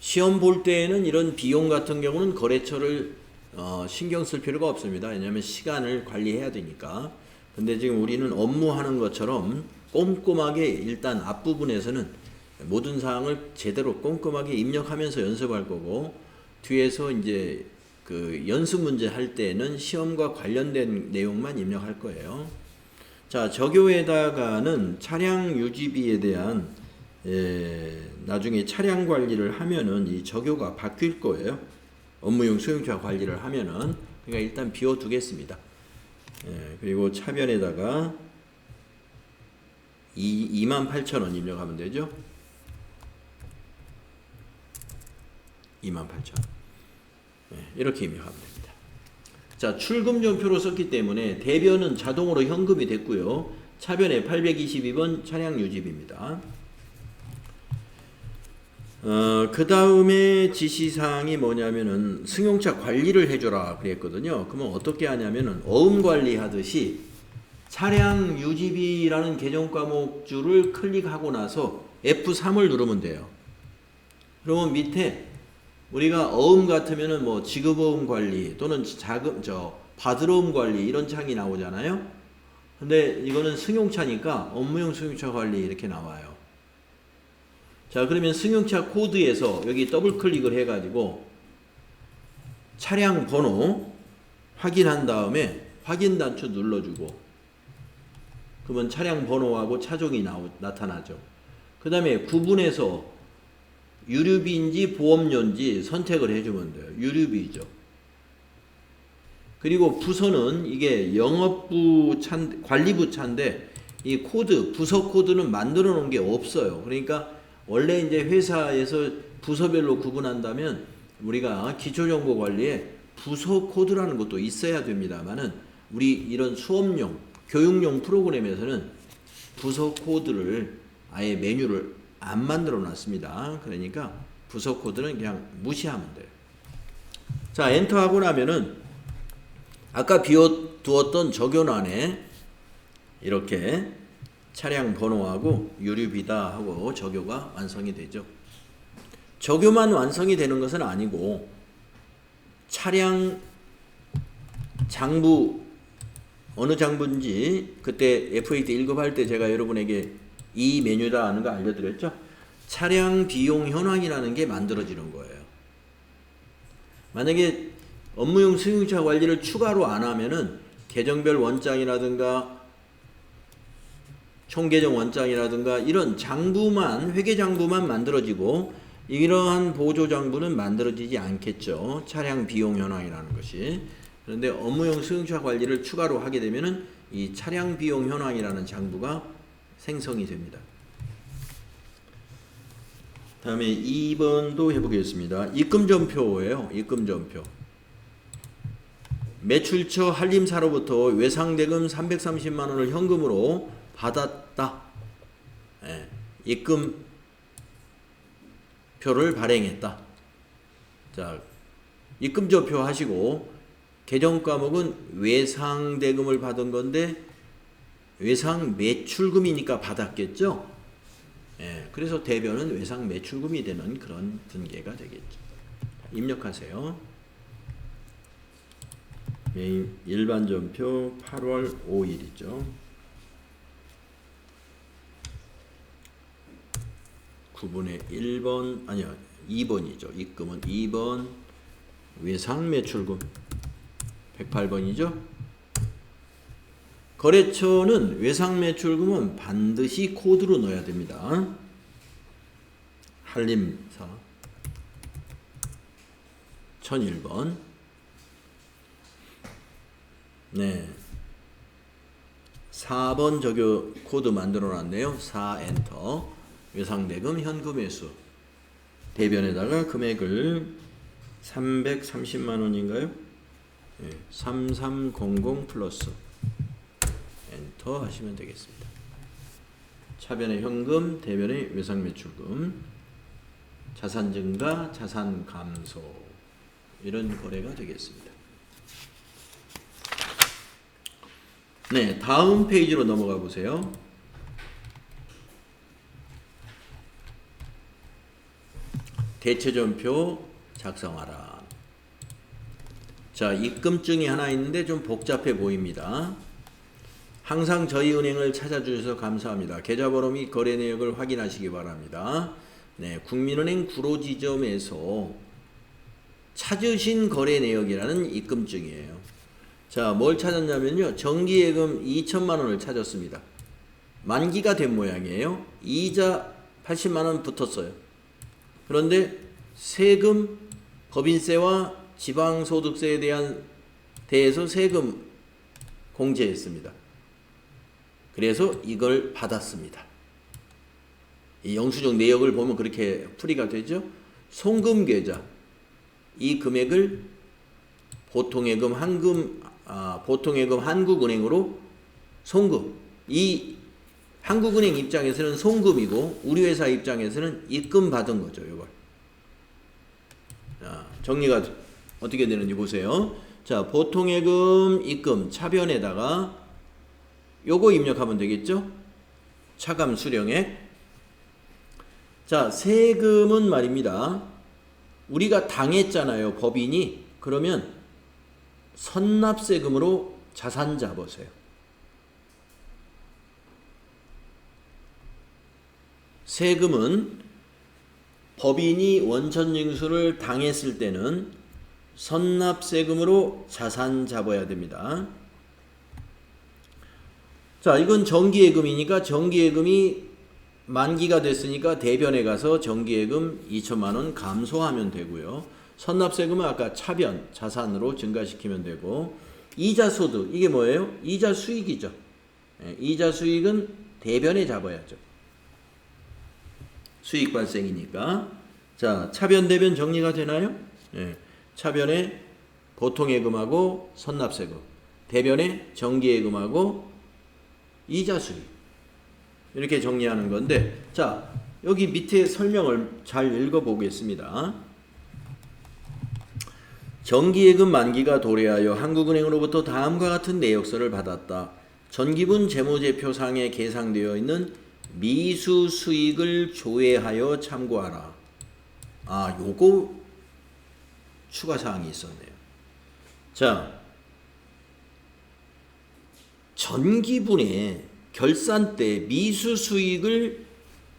A: 시험 볼 때에는 이런 비용 같은 경우는 거래처를 신경 쓸 필요가 없습니다. 왜냐하면 시간을 관리해야 되니까. 근데 지금 우리는 업무하는 것처럼 꼼꼼하게 일단 앞부분에서는 모든 사항을 제대로 꼼꼼하게 입력하면서 연습할 거고, 뒤에서 이제 그 연습 문제 할 때는 시험과 관련된 내용만 입력할 거예요. 자, 적요에다가는 차량 유지비에 대한 나중에 차량 관리를 하면은 이 적요가 바뀔 거예요. 업무용 승용차 관리를 하면은. 그러니까 일단 비워두겠습니다. 그리고 차변에다가 28,000원 입력하면 되죠. 28,000원. 이렇게 입력하면 됩니다. 자, 출금전표로 썼기 때문에 대변은 자동으로 현금이 됐고요. 차변에 822번 차량 유지비입니다. 그 다음에 지시사항이 뭐냐면은 승용차 관리를 해줘라 그랬거든요. 그러면 어떻게 하냐면은 어음 관리 하듯이 차량 유지비라는 계정 과목줄을 클릭하고 나서 F3을 누르면 돼요. 그러면 밑에 우리가 어음 같으면은 뭐 지급어음 관리 또는 받으러음 관리 이런 창이 나오잖아요. 근데 이거는 승용차니까 업무용 승용차 관리 이렇게 나와요. 자, 그러면 승용차 코드에서 여기 더블 클릭을 해가지고 차량 번호 확인한 다음에 확인 단추 눌러주고, 그러면 차량 번호하고 차종이 나타나죠. 그 다음에 구분해서 유류비인지 보험료인지 선택을 해주면 돼요. 유류비죠. 그리고 부서는 이게 영업부 관리부 차인데 이 코드, 부서 코드는 만들어 놓은 게 없어요. 그러니까 원래 이제 회사에서 부서별로 구분한다면 우리가 기초정보관리에 부서 코드라는 것도 있어야 됩니다만은 우리 이런 수업용, 교육용 프로그램에서는 부서 코드를 아예 메뉴를 안 만들어 놨습니다. 그러니까 부서 코드는 그냥 무시하면 돼요. 자, 엔터 하고 나면은 아까 비워두었던 적요란에 이렇게 차량 번호하고 유류비다 하고 적요가 완성이 되죠. 적요만 완성이 되는 것은 아니고 차량 장부 어느 장부인지 그때 FAT 1급 할 때 제가 여러분에게 이 메뉴다 하는 거 알려드렸죠. 차량 비용 현황이라는 게 만들어지는 거예요. 만약에 업무용 승용차 관리를 추가로 안 하면은 계정별 원장이라든가 총계정 원장이라든가 이런 장부만, 회계장부만 만들어지고 이러한 보조장부는 만들어지지 않겠죠. 차량 비용 현황이라는 것이. 그런데 업무용 승용차 관리를 추가로 하게 되면은 이 차량 비용 현황이라는 장부가 생성이 됩니다. 다음에 2번도 해보겠습니다. 입금전표예요. 입금전표. 매출처 한림사로부터 외상대금 330만원을 현금으로 받았다. 입금표를 발행했다. 자, 입금전표 하시고 계정과목은 외상대금을 받은 건데 외상 매출금이니까 받았겠죠. 그래서 대변은 외상 매출금이 되는 그런 등계가 되겠죠. 입력하세요. 일반 전표 8월 5일이죠. 9분의 1번 아니요 2번이죠. 입금은 2번, 외상 매출금 108번이죠. 거래처는 외상 매출금은 반드시 코드로 넣어야 됩니다. 한림사 1001번. 네. 4번 적요 코드 만들어 놨네요. 4 엔터. 외상대금 현금 회수. 대변에다가 금액을 330만 원인가요? 3300 플러스 엔터 하시면 되겠습니다. 차변의 현금, 대변의 외상매출금, 자산 증가, 자산 감소 이런 거래가 되겠습니다. 네, 다음 페이지로 넘어가 보세요. 대체전표 작성하라. 자, 입금증이 하나 있는데 좀 복잡해 보입니다. 항상 저희 은행을 찾아주셔서 감사합니다. 계좌번호 및 거래 내역을 확인하시기 바랍니다. 네, 국민은행 구로지점에서 찾으신 거래 내역이라는 입금증이에요. 자, 뭘 찾았냐면요. 정기예금 2천만 원을 찾았습니다. 만기가 된 모양이에요. 이자 80만 원 붙었어요. 그런데 세금, 법인세와 지방소득세에 대해서 세금 공제했습니다. 그래서 이걸 받았습니다. 이 영수증 내역을 보면 그렇게 풀이가 되죠. 송금계좌, 이 금액을 보통예금 한국은행으로 송금. 이 한국은행 입장에서는 송금이고 우리 회사 입장에서는 입금 받은 거죠. 이걸. 자, 정리가 어떻게 되는지 보세요. 자, 보통예금 입금 차변에다가 요거 입력하면 되겠죠. 차감 수령액. 자, 세금은 말입니다. 우리가 당했잖아요. 법인이. 그러면 선납세금으로 자산 잡으세요. 세금은 법인이 원천징수를 당했을 때는 선납세금으로 자산 잡아야 됩니다. 자, 이건 정기예금이니까 정기예금이 만기가 됐으니까 대변에 가서 정기예금 2천만 원 감소하면 되고요. 선납세금은 아까 차변 자산으로 증가시키면 되고, 이자 소득 이게 뭐예요? 이자 수익이죠. 이자 수익은 대변에 잡아야죠. 수익 발생이니까. 자, 차변 대변 정리가 되나요? 차변에 보통예금하고 선납세금, 대변에 정기예금하고 이자 수익, 이렇게 정리하는 건데, 자, 여기 밑에 설명을 잘 읽어보겠습니다. 정기예금 만기가 도래하여 한국은행으로부터 다음과 같은 내역서를 받았다. 전기분 재무제표상에 계상되어 있는 미수 수익을 조회하여 참고하라. 아, 요거 추가사항이 있었네요. 자, 전기분의 결산 때 미수 수익을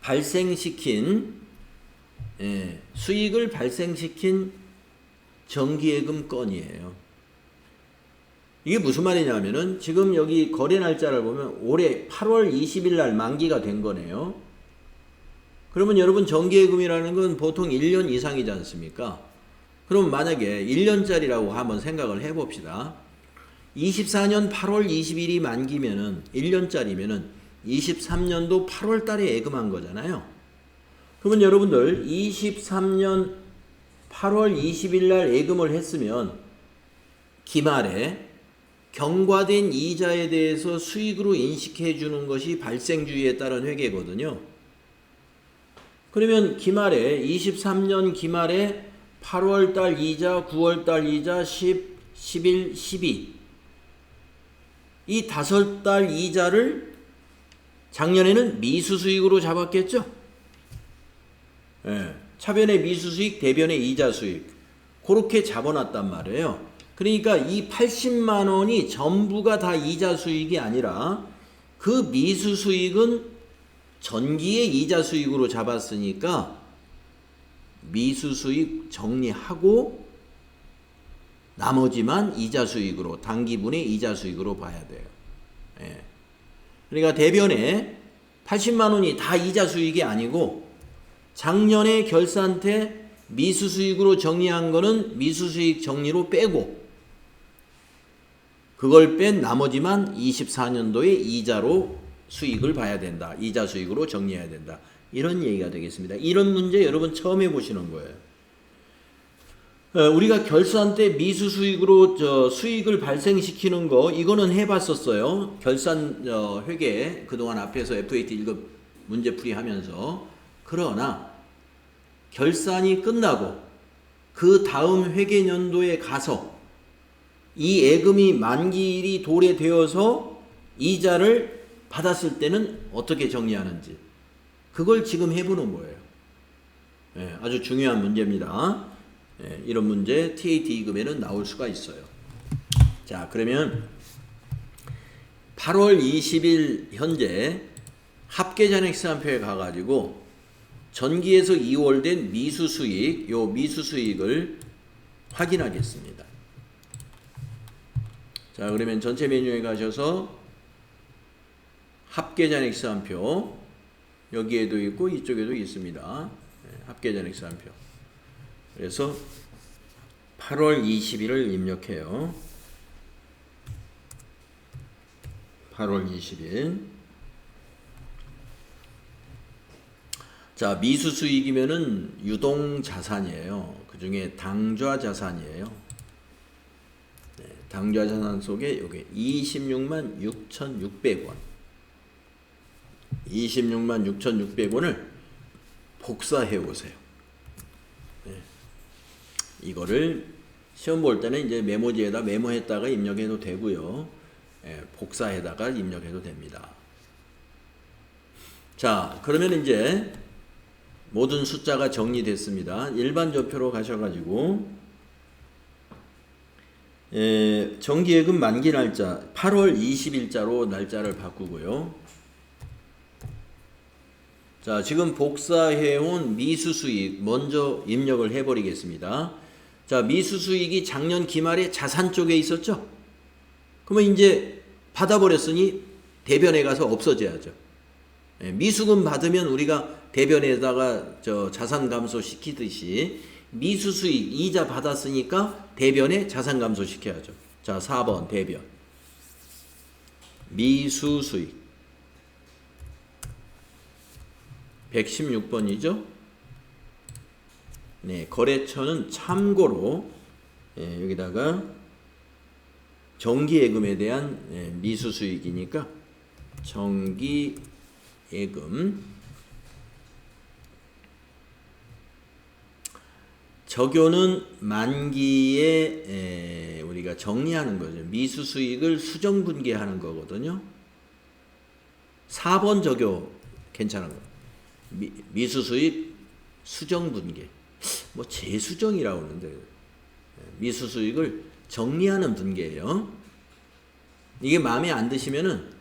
A: 발생시킨 정기예금 건이에요. 이게 무슨 말이냐면은 지금 여기 거래 날짜를 보면 올해 8월 20일 날 만기가 된 거네요. 그러면 여러분 정기예금이라는 건 보통 1년 이상이지 않습니까? 그럼 만약에 1년짜리라고 한번 생각을 해봅시다. 24년 8월 20일이 만기면은 1년짜리면은 23년도 8월 달에 예금한 거잖아요. 그러면 여러분들 23년 8월 20일 날 예금을 했으면 기말에 경과된 이자에 대해서 수익으로 인식해 주는 것이 발생주의에 따른 회계거든요. 그러면 기말에 23년 기말에 8월 달 이자, 9월 달 이자, 10, 11, 12 이 5달 이자를 작년에는 미수수익으로 잡았겠죠? 차변의 미수수익, 대변의 이자수익 그렇게 잡아놨단 말이에요. 그러니까 이 80만 원이 전부가 다 이자수익이 아니라 그 미수수익은 전기의 이자수익으로 잡았으니까 미수수익 정리하고 나머지만 이자수익으로, 단기분의 이자수익으로 봐야 돼요. 그러니까 대변에 80만 원이 다 이자수익이 아니고 작년에 결산 때 미수수익으로 정리한 거는 미수수익 정리로 빼고 그걸 뺀 나머지만 24년도에 이자로 수익을 봐야 된다. 이자수익으로 정리해야 된다. 이런 얘기가 되겠습니다. 이런 문제 여러분 처음 해보시는 거예요. 우리가 결산 때 미수 수익으로 수익을 발생시키는 거 이거는 해봤었어요. 결산 회계 그동안 앞에서 FAT 1급 문제풀이 하면서. 그러나 결산이 끝나고 그 다음 회계연도에 가서 이 예금이 만기일이 도래되어서 이자를 받았을 때는 어떻게 정리하는지 그걸 지금 해보는 거예요. 아주 중요한 문제입니다. 이런 문제 TAT 2급에는 나올 수가 있어요. 자, 그러면 8월 20일 현재 합계잔액상표에 가가지고 전기에서 2월 된 미수수익, 요 미수수익을 확인하겠습니다. 자, 그러면 전체 메뉴에 가셔서 합계잔액상표 여기에도 있고 이쪽에도 있습니다. 합계잔액상표. 그래서 8월 20일을 입력해요. 8월 20일. 자, 미수수익이면은 유동자산이에요. 그 중에 당좌자산이에요. 당좌자산 속에 요게 26만 6,600원. 26만 6,600원을 복사해 오세요. 이거를 시험 볼 때는 이제 메모지에다 메모했다가 입력해도 되고요. 복사해다가 입력해도 됩니다. 자, 그러면 이제 모든 숫자가 정리됐습니다. 일반 저표로 가셔가지고 정기예금 만기 날짜 8월 20일자로 날짜를 바꾸고요. 자, 지금 복사해온 미수수익 먼저 입력을 해버리겠습니다. 자, 미수수익이 작년 기말에 자산 쪽에 있었죠? 그러면 이제 받아버렸으니 대변에 가서 없어져야죠. 미수금 받으면 우리가 대변에다가 자산 감소 시키듯이 미수수익 이자 받았으니까 대변에 자산 감소 시켜야죠. 자, 4번 대변. 미수수익. 116번이죠. 네, 거래처는 참고로 여기다가 정기예금에 대한 미수수익이니까 정기예금 적요는 만기에 우리가 정리하는 거죠. 미수수익을 수정분계하는 거거든요. 4번 적요 괜찮은 거. 미수수익 수정분계. 뭐 재수정이라고 하는데 미수수익을 정리하는 분계예요. 이게 마음에 안 드시면은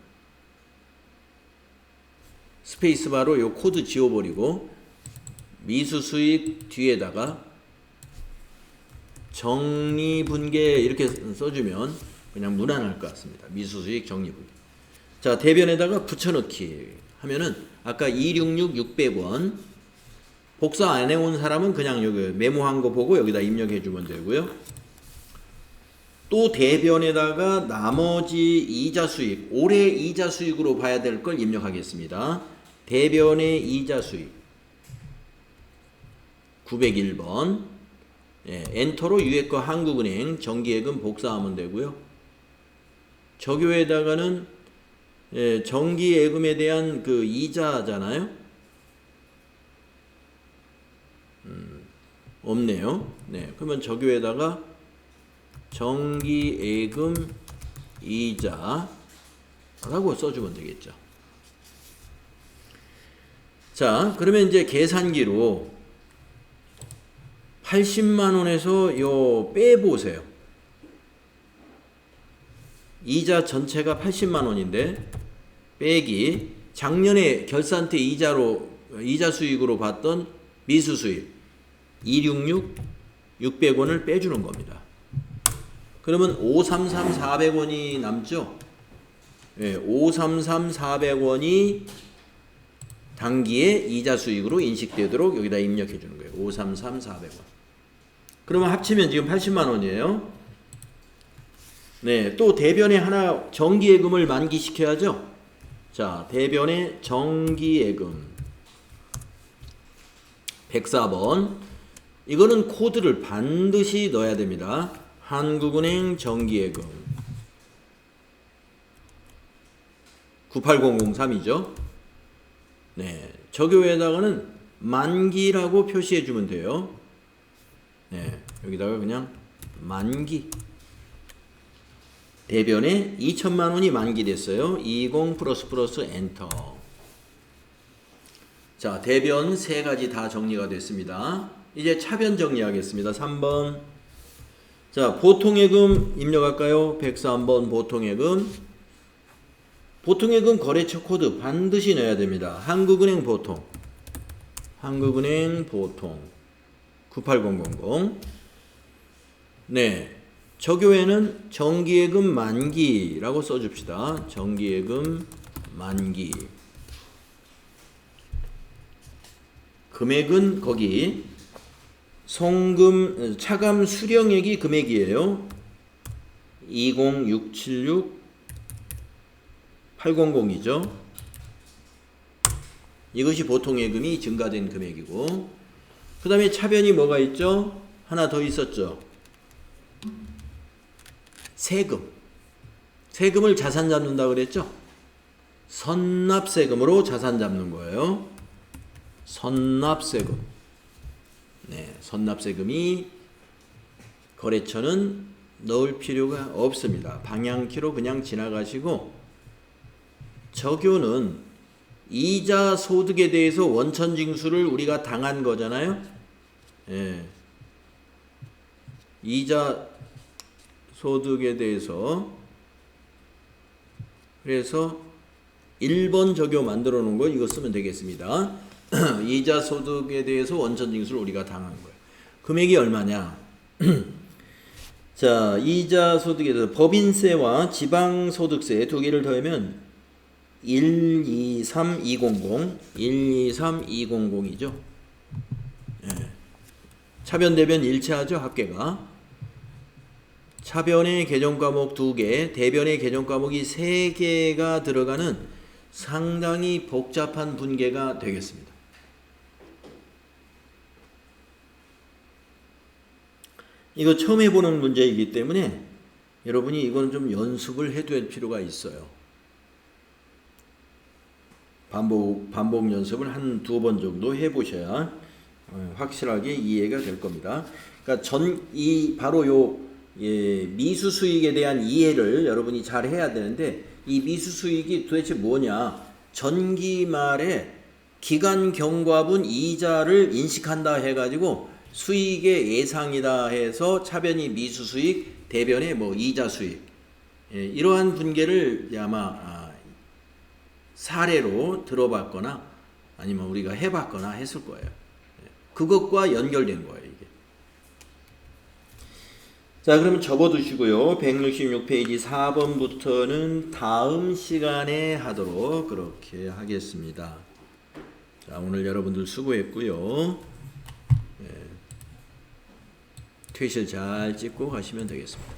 A: 스페이스바로 요 코드 지워버리고 미수수익 뒤에다가 정리분계 이렇게 써주면 그냥 무난할 것 같습니다. 미수수익 정리분계. 자, 대변에다가 붙여넣기 하면은 아까 266,600원 복사 안 해온 사람은 그냥 여기 메모한 거 보고 여기다 입력해 주면 되고요. 또 대변에다가 나머지 이자 수익, 올해 이자 수익으로 봐야 될 걸 입력하겠습니다. 대변의 이자 수익 901번. 엔터로 유예과 한국은행 정기예금 복사하면 되고요. 적요에다가는 정기예금에 대한 그 이자잖아요. 없네요. 네, 그러면 적요에다가 정기예금 이자라고 써주면 되겠죠. 자, 그러면 이제 계산기로 80만원에서 요 빼보세요. 이자 전체가 80만원인데 빼기 작년에 결산 때 이자 수익으로 봤던 미수 수익 266,600원을 빼주는 겁니다. 그러면 533,400원이 남죠? 네, 533,400원이 당기에 이자 수익으로 인식되도록 여기다 입력해 주는 거예요. 533,400원. 그러면 합치면 지금 80만원이에요. 네, 또 대변에 하나 정기예금을 만기시켜야죠. 자, 대변에 정기예금 104번 이거는 코드를 반드시 넣어야 됩니다. 한국은행 정기예금 98003이죠. 네, 저교에다가는 만기라고 표시해 주면 돼요. 네, 여기다가 그냥 만기. 대변에 2천만 원이 만기됐어요. 20 플러스 엔터. 자, 대변 세 가지 다 정리가 됐습니다. 이제 차변 정리하겠습니다. 3번. 자, 보통예금 입력할까요? 103번 보통예금. 보통예금 거래처 코드 반드시 넣어야 됩니다. 한국은행 보통. 한국은행 보통. 98000. 네. 저교에는 정기예금 만기라고 써줍시다. 정기예금 만기. 금액은 거기 송금 차감 수령액이 금액이에요. 20676 800이죠. 이것이 보통예금이 증가된 금액이고, 그 다음에 차변이 뭐가 있죠? 하나 더 있었죠. 세금. 세금을 자산 잡는다 그랬죠? 선납세금으로 자산 잡는 거예요. 선납세금. 네, 선납세금이 거래처는 넣을 필요가 없습니다. 방향키로 그냥 지나가시고, 저교는 이자 소득에 대해서 원천징수를 우리가 당한 거잖아요. 예. 이자 소득에 대해서 그래서 1번 저교 만들어 놓은 거 이거 쓰면 되겠습니다. 이자 소득에 대해서 원천징수를 우리가 당한 거예요. 금액이 얼마냐? 자, 이자 소득에 대해서 법인세와 지방소득세 두 개를 더하면 123200 123200이죠. 예. 차변 대변 일치하죠. 합계가. 차변의 개정과목 2개, 대변의 개정과목이 3개가 들어가는 상당히 복잡한 분계가 되겠습니다. 이거 처음 해보는 문제이기 때문에 여러분이 이거는 좀 연습을 해둘 필요가 있어요. 반복 연습을 한 2번 정도 해보셔야 확실하게 이해가 될 겁니다. 그러니까 바로 요 미수 수익에 대한 이해를 여러분이 잘 해야 되는데, 이 미수 수익이 도대체 뭐냐? 전기 말에 기간 경과분 이자를 인식한다 해가지고 수익의 예상이다 해서 차변이 미수 수익, 대변에 뭐 이자 수익, 이러한 분계를 아마 사례로 들어봤거나 아니면 우리가 해봤거나 했을 거예요. 그것과 연결된 거예요, 이게. 자, 그러면 접어두시고요. 166페이지 4번부터는 다음 시간에 하도록 그렇게 하겠습니다. 자, 오늘 여러분들 수고했고요. 퇴실 잘 찍고 가시면 되겠습니다.